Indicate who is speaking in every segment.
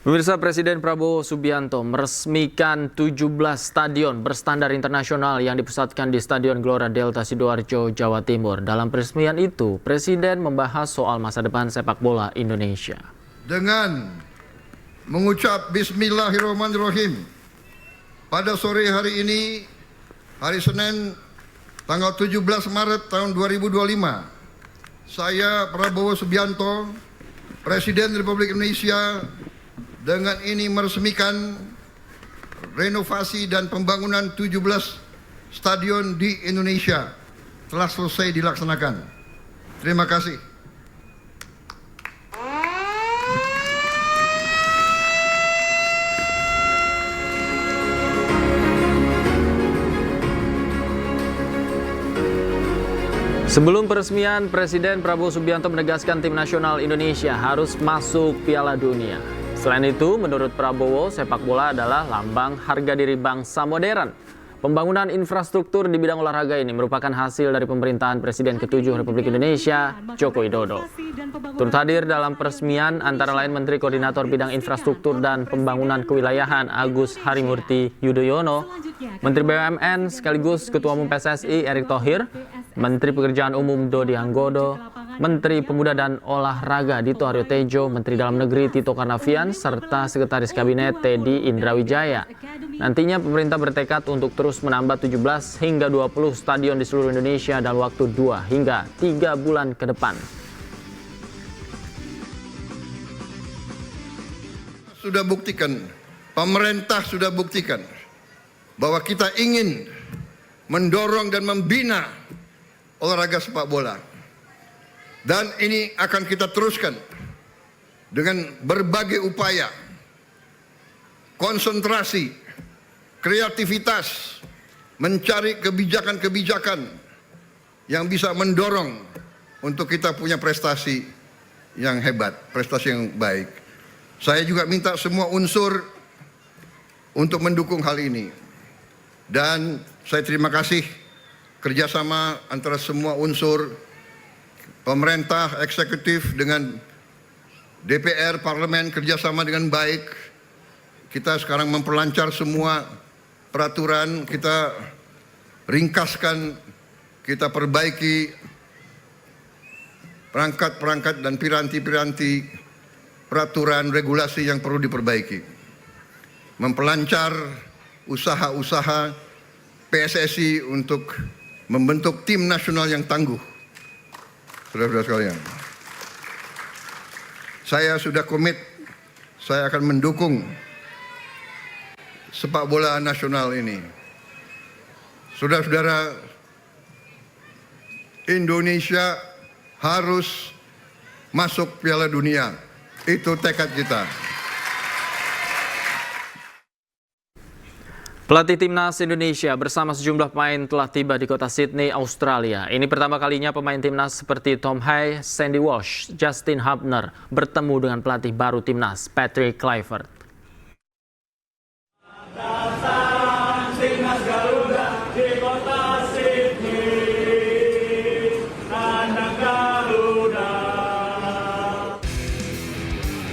Speaker 1: Pemirsa, Presiden Prabowo Subianto meresmikan 17 stadion berstandar internasional yang dipusatkan di Stadion Gelora Delta Sidoarjo, Jawa Timur. Dalam peresmian itu, Presiden membahas soal masa depan sepak bola Indonesia.
Speaker 2: Dengan mengucap Bismillahirrahmanirrahim, pada sore hari ini, hari Senin, tanggal 17 Maret tahun 2025, saya Prabowo Subianto, Presiden Republik Indonesia, dengan ini meresmikan renovasi dan pembangunan 17 stadion di Indonesia telah selesai dilaksanakan. Terima kasih.
Speaker 1: Sebelum peresmian, Presiden Prabowo Subianto menegaskan tim nasional Indonesia harus masuk Piala Dunia. Selain itu, menurut Prabowo, sepak bola adalah lambang harga diri bangsa modern. Pembangunan infrastruktur di bidang olahraga ini merupakan hasil dari pemerintahan Presiden ke-7 Republik Indonesia, Joko Widodo. Turut hadir dalam peresmian antara lain Menteri Koordinator Bidang Infrastruktur dan Pembangunan Kewilayahan Agus Harimurti Yudhoyono, Menteri BUMN sekaligus Ketua Umum PSSI Erick Thohir, Menteri Pekerjaan Umum Dodi Anggodo, Menteri Pemuda dan Olahraga Dito Aryo Tejo, Menteri Dalam Negeri Tito Karnavian, serta Sekretaris Kabinet Teddy Indrawijaya. Nantinya pemerintah bertekad untuk terus menambah 17 hingga 20 stadion di seluruh Indonesia dalam waktu 2 hingga 3 bulan ke depan.
Speaker 2: Sudah buktikan, pemerintah sudah buktikan bahwa kita ingin mendorong dan membina olahraga sepak bola. Dan ini akan kita teruskan dengan berbagai upaya, konsentrasi, kreativitas, mencari kebijakan-kebijakan yang bisa mendorong untuk kita punya prestasi yang hebat, prestasi yang baik. Saya juga minta semua unsur untuk mendukung hal ini. Dan saya terima kasih kerjasama antara semua unsur, pemerintah, eksekutif dengan DPR, parlemen kerjasama dengan baik. Kita sekarang memperlancar semua peraturan, kita ringkaskan, kita perbaiki perangkat-perangkat dan piranti-piranti peraturan regulasi yang perlu diperbaiki. Memperlancar usaha-usaha PSSI untuk membentuk tim nasional yang tangguh. Saudara-saudara sekalian, saya sudah komit, saya akan mendukung sepak bola nasional ini. Saudara-saudara, Indonesia harus masuk Piala Dunia. Itu tekad kita.
Speaker 1: Pelatih Timnas Indonesia bersama sejumlah pemain telah tiba di kota Sydney, Australia. Ini pertama kalinya pemain Timnas seperti Tom Hay, Sandy Walsh, Justin Hubner bertemu dengan pelatih baru Timnas, Patrick Kluivert.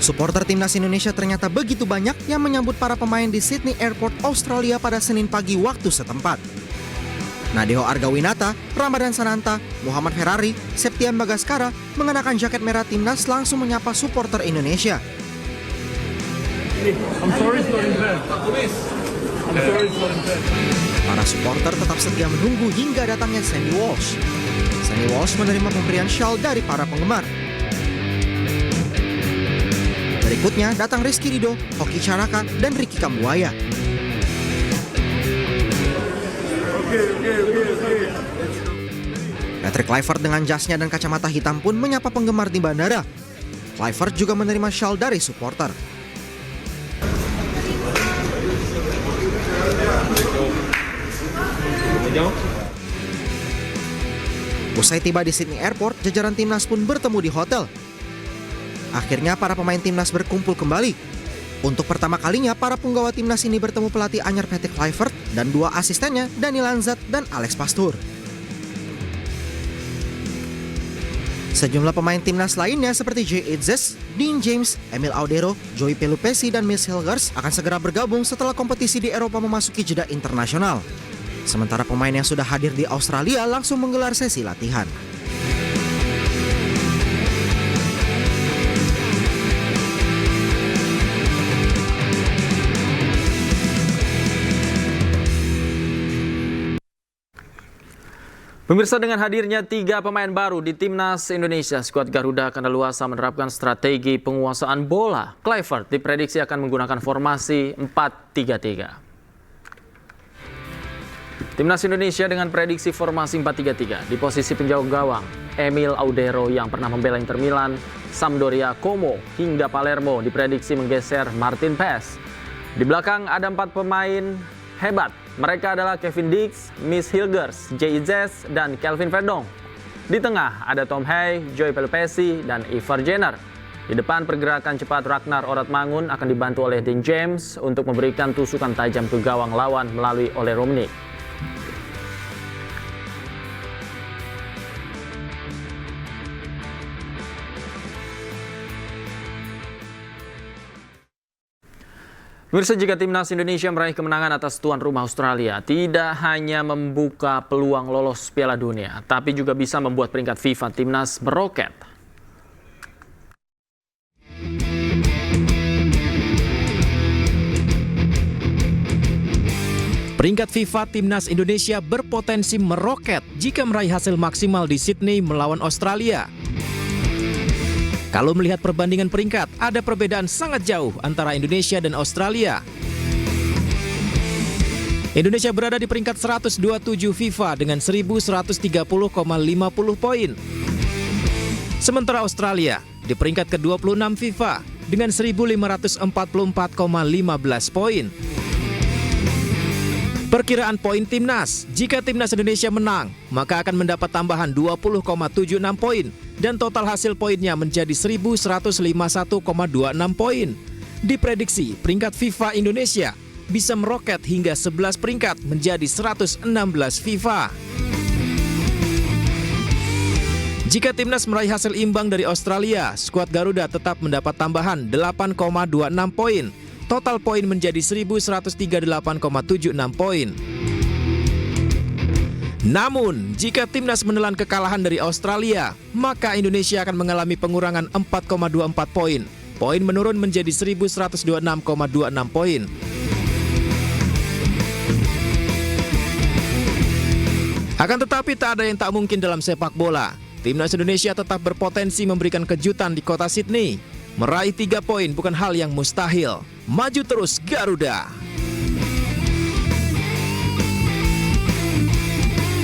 Speaker 3: Supporter Timnas Indonesia ternyata begitu banyak yang menyambut para pemain di Sydney Airport, Australia pada Senin pagi waktu setempat. Nadeho Argawinata, Ramadan Sananta, Muhammad Ferrari, Septian Bagaskara mengenakan jaket merah Timnas langsung menyapa supporter Indonesia. Para supporter tetap setia menunggu hingga datangnya Sandy Walsh. Sandy Walsh menerima pemberian shawl dari para penggemar. Berikutnya datang Rizky Ridho, Hoki Caraka, dan Ricky Kambuaya. Patrick Kluivert dengan jasnya dan kacamata hitam pun menyapa penggemar di bandara. Kluivert juga menerima shawl dari supporter. Usai tiba di Sydney Airport, jajaran Timnas pun bertemu di hotel. Akhirnya para pemain Timnas berkumpul kembali. Untuk pertama kalinya para punggawa Timnas ini bertemu pelatih anyar Patrick Kluivert dan dua asistennya Dani Lanzat dan Alex Pastoor. Sejumlah pemain timnas lainnya seperti Jay Itzes, Dean James, Emil Audero, Joey Pelupessy, dan Miss Hilgers akan segera bergabung setelah kompetisi di Eropa memasuki jeda internasional. Sementara pemain yang sudah hadir di Australia langsung menggelar sesi latihan.
Speaker 1: Pemirsa, dengan hadirnya 3 pemain baru di Timnas Indonesia, skuad Garuda akan leluasa menerapkan strategi penguasaan bola. Kluivert diprediksi akan menggunakan formasi 4-3-3. Timnas Indonesia dengan prediksi formasi 4-3-3 di posisi penjaga gawang Emil Audero yang pernah membela Inter Milan, Sampdoria, Como hingga Palermo diprediksi menggeser Martin Paes. Di belakang ada 4 pemain hebat. Mereka adalah Kevin Dix, Miss Hilgers, Jay Itzes, dan Kelvin Verdong. Di tengah ada Tom Hay, Joey Pelupessy, dan Ivar Jenner. Di depan pergerakan cepat Ragnar Oratmangun akan dibantu oleh Dean James untuk memberikan tusukan tajam ke gawang lawan melalui Ole Rummenigge. Pemirsa, jika Timnas Indonesia meraih kemenangan atas tuan rumah Australia, tidak hanya membuka peluang lolos Piala Dunia, tapi juga bisa membuat peringkat FIFA Timnas meroket.
Speaker 4: Peringkat FIFA Timnas Indonesia berpotensi meroket jika meraih hasil maksimal di Sydney melawan Australia. Kalau melihat perbandingan peringkat, ada perbedaan sangat jauh antara Indonesia dan Australia. Indonesia berada di peringkat 127 FIFA dengan 1130,50 poin. Sementara Australia di peringkat ke-26 FIFA dengan 1544,15 poin. Perkiraan poin timnas, jika timnas Indonesia menang, maka akan mendapat tambahan 20,76 poin dan total hasil poinnya menjadi 1151,26 poin. Diprediksi peringkat FIFA Indonesia bisa meroket hingga 11 peringkat menjadi 116 FIFA. Jika timnas meraih hasil imbang dari Australia, skuad Garuda tetap mendapat tambahan 8,26 poin. Total poin menjadi 1138,76 poin. Namun, jika timnas menelan kekalahan dari Australia, maka Indonesia akan mengalami pengurangan 4,24 poin. Poin menurun menjadi 1126,26 poin. Akan tetapi tak ada yang tak mungkin dalam sepak bola. Timnas Indonesia tetap berpotensi memberikan kejutan di kota Sydney. Meraih 3 poin bukan hal yang mustahil. Maju terus Garuda!